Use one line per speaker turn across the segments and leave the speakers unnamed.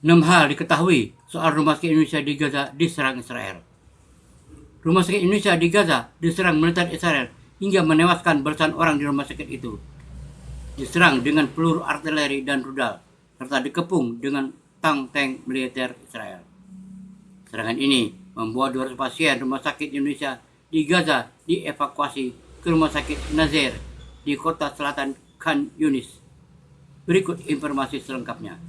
6 hal diketahui soal rumah sakit Indonesia di Gaza diserang Israel. Rumah sakit Indonesia di Gaza diserang militer Israel hingga menewaskan belasan orang di rumah sakit itu. Diserang dengan peluru artileri dan rudal, serta dikepung dengan tank militer Israel. Serangan ini membuat 200 pasien rumah sakit Indonesia di Gaza dievakuasi ke rumah sakit Nazir di kota selatan Khan Yunis. Berikut informasi selengkapnya.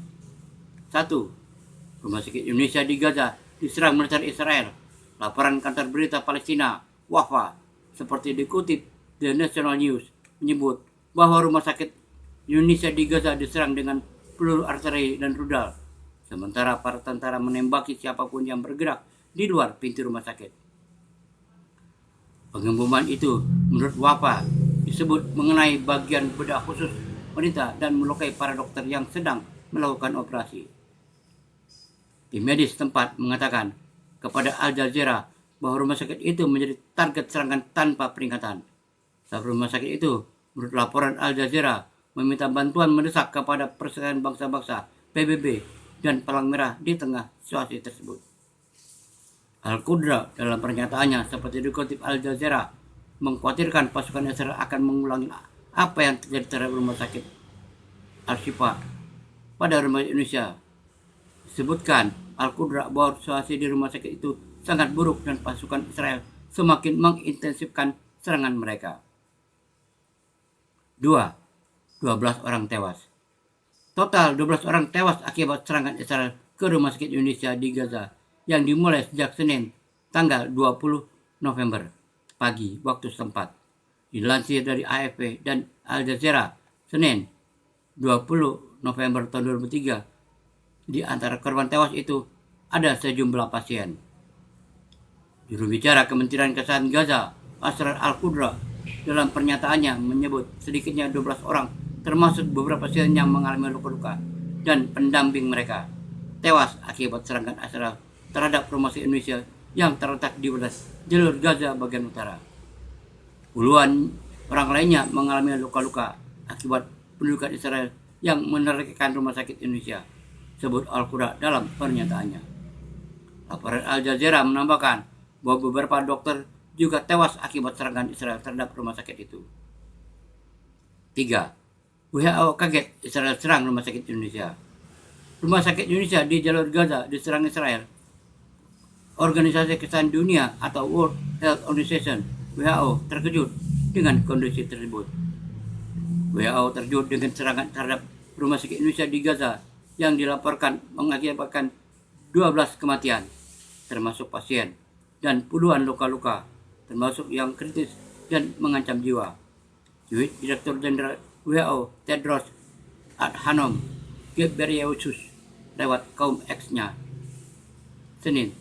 1. Rumah sakit Indonesia di Gaza diserang militer Israel. Laporan kantor berita Palestina, WAFA, seperti dikutip The National News, menyebut bahwa rumah sakit Indonesia di Gaza diserang dengan peluru artileri dan rudal, sementara para tentara menembaki siapapun yang bergerak di luar pintu rumah sakit. Pengeboman itu, menurut WAFA, disebut mengenai bagian bedah khusus wanita dan melukai para dokter yang sedang melakukan operasi. Tim medis setempat mengatakan kepada Al Jazeera bahwa rumah sakit itu menjadi target serangan tanpa peringatan. Staf rumah sakit itu, menurut laporan Al Jazeera, meminta bantuan mendesak kepada Persatuan Bangsa-Bangsa PBB dan Palang Merah di tengah situasi tersebut. Al-Qudra dalam pernyataannya seperti dikutip Al Jazeera mengkhawatirkan pasukan Israel akan mengulangi apa yang terjadi terhadap rumah sakit Al-Shifa pada rumah Indonesia. Disebutkan Al-Qudra bahwa situasi di rumah sakit itu sangat buruk dan pasukan Israel semakin mengintensifkan serangan mereka. 2. 12 orang tewas. Total 12 orang tewas akibat serangan Israel ke rumah sakit Indonesia di Gaza yang dimulai sejak Senin tanggal 20 November pagi waktu setempat. Dilansir dari AFP dan Al Jazeera Senin 20 November tahun 2003. Di antara korban tewas itu ada sejumlah pasien. Juru bicara Kementerian Kesehatan Gaza, Asrar Al-Qudra, dalam pernyataannya menyebut sedikitnya 12 orang, termasuk beberapa pasien yang mengalami luka-luka dan pendamping mereka, tewas akibat serangan Israel terhadap rumah sakit Indonesia yang terletak di batas jalur Gaza bagian utara. Puluhan orang lainnya mengalami luka-luka akibat pendudukan Israel yang menerjang rumah sakit Indonesia, sebut Al-Qudra dalam pernyataannya. Laporan Al Jazeera menambahkan bahwa beberapa dokter juga tewas akibat serangan Israel terhadap rumah sakit itu. 3. WHO kaget Israel serang rumah sakit Indonesia. Rumah sakit Indonesia di jalur Gaza diserang Israel. Organisasi Kesehatan Dunia atau World Health Organization (WHO) terkejut dengan kondisi tersebut. WHO terkejut dengan serangan terhadap rumah sakit Indonesia di Gaza yang dilaporkan mengakibatkan 12 kematian, termasuk pasien, dan puluhan luka-luka, termasuk yang kritis dan mengancam jiwa. Direktur Jenderal WHO Tedros Adhanom Ghebreyesus lewat kaum X-nya Senin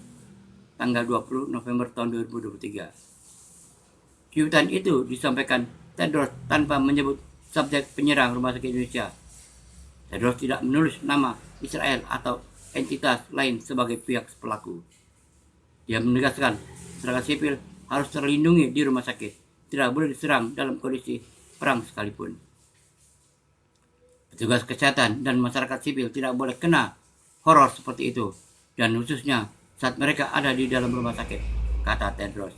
tanggal 20 November tahun 2023. Cuitan itu disampaikan Tedros tanpa menyebut subjek penyerang rumah sakit Indonesia. Tedros tidak menulis nama Israel atau entitas lain sebagai pihak pelaku. Dia menegaskan serangan sipil harus terlindungi di rumah sakit, tidak boleh diserang dalam kondisi perang sekalipun. Petugas kesehatan dan masyarakat sipil tidak boleh kena horor seperti itu, dan khususnya saat mereka ada di dalam rumah sakit, kata Tedros.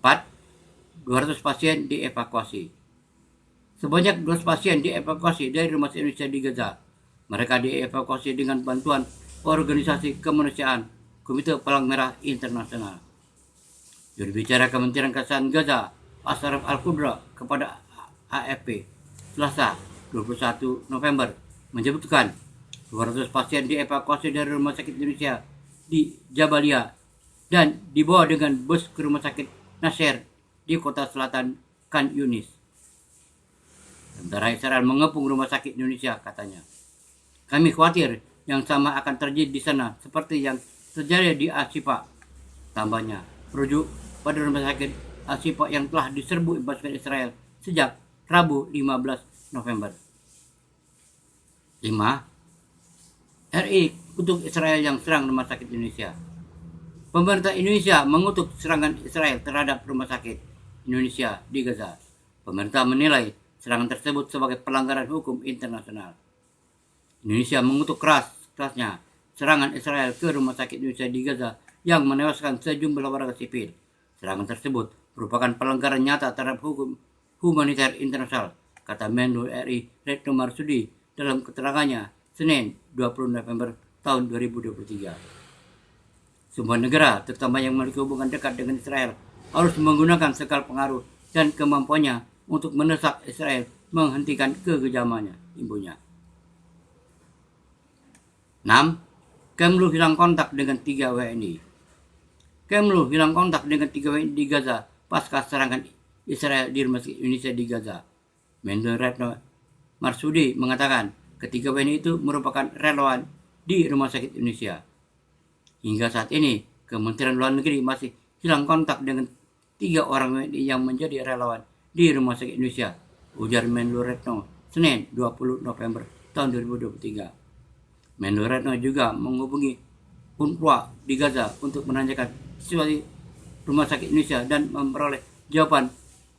4. 200 pasien dievakuasi. Sebanyak 200 pasien dievakuasi dari rumah sakit Indonesia di Gaza. Mereka dievakuasi dengan bantuan organisasi kemanusiaan Komite Palang Merah Internasional. Juru bicara Kementerian Kesehatan Gaza, Ashraf Al-Qudra, kepada AFP Selasa 21 November menyebutkan 200 pasien dievakuasi dari rumah sakit Indonesia di Jabalia dan dibawa dengan bus ke rumah sakit Nasir di kota selatan Khan Yunis. Tentara Israel mengepung rumah sakit Indonesia, katanya. Kami khawatir yang sama akan terjadi di sana seperti yang terjadi di Al-Shifa, tambahnya, merujuk pada rumah sakit Al-Shifa yang telah diserbu pasukan Israel sejak Rabu 15 November. 5. RI kutuk Israel yang serang rumah sakit Indonesia. Pemerintah Indonesia mengutuk serangan Israel terhadap rumah sakit Indonesia di Gaza. Pemerintah menilai serangan tersebut sebagai pelanggaran hukum internasional. Indonesia mengutuk kerasnya serangan Israel ke rumah sakit Indonesia di Gaza yang menewaskan sejumlah warga sipil. Serangan tersebut merupakan pelanggaran nyata terhadap hukum humaniter internasional, kata Menlu RI Retno Marsudi dalam keterangannya Senin 20 November tahun 2023. Semua negara, terutama yang memiliki hubungan dekat dengan Israel, harus menggunakan segala pengaruh dan kemampuannya untuk mendesak Israel menghentikan kekejamannya, imbunya. 6. Kemlu hilang kontak dengan 3 WNI. Kemlu hilang kontak dengan 3 WNI di Gaza pasca serangan Israel di rumah sakit Indonesia di Gaza. Menlu Retno Marsudi mengatakan ketiga WNI itu merupakan relawan di rumah sakit Indonesia. Hingga saat ini, Kementerian Luar Negeri masih hilang kontak dengan 3 orang WNI yang menjadi relawan di rumah sakit Indonesia, ujar Menlu Retno Senin 20 November tahun 2023. Menlu Retno juga menghubungi UNRWA di Gaza untuk menanyakan situasi rumah sakit Indonesia dan memperoleh jawaban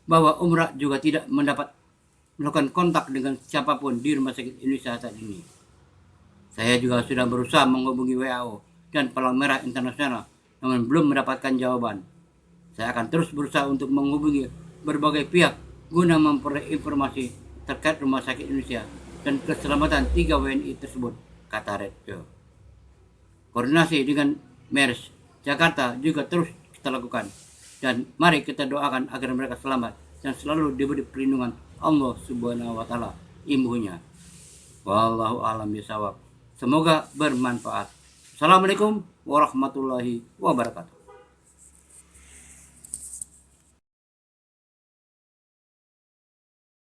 bahwa UNRWA juga tidak melakukan kontak dengan siapapun di rumah sakit Indonesia saat ini. Saya juga sudah berusaha menghubungi WHO dan Palang Merah Internasional, namun belum mendapatkan jawaban. Saya akan terus berusaha untuk menghubungi berbagai pihak guna memperoleh informasi terkait rumah sakit Indonesia dan keselamatan 3 WNI tersebut, kata Retno. Koordinasi dengan MERS Jakarta juga terus kita lakukan, dan mari kita doakan agar mereka selamat dan selalu diberi perlindungan Allah Subhanahu wa Ta'ala, imbuhnya. Wallahu a'lam bishawab. Semoga bermanfaat. Assalamualaikum warahmatullahi wabarakatuh.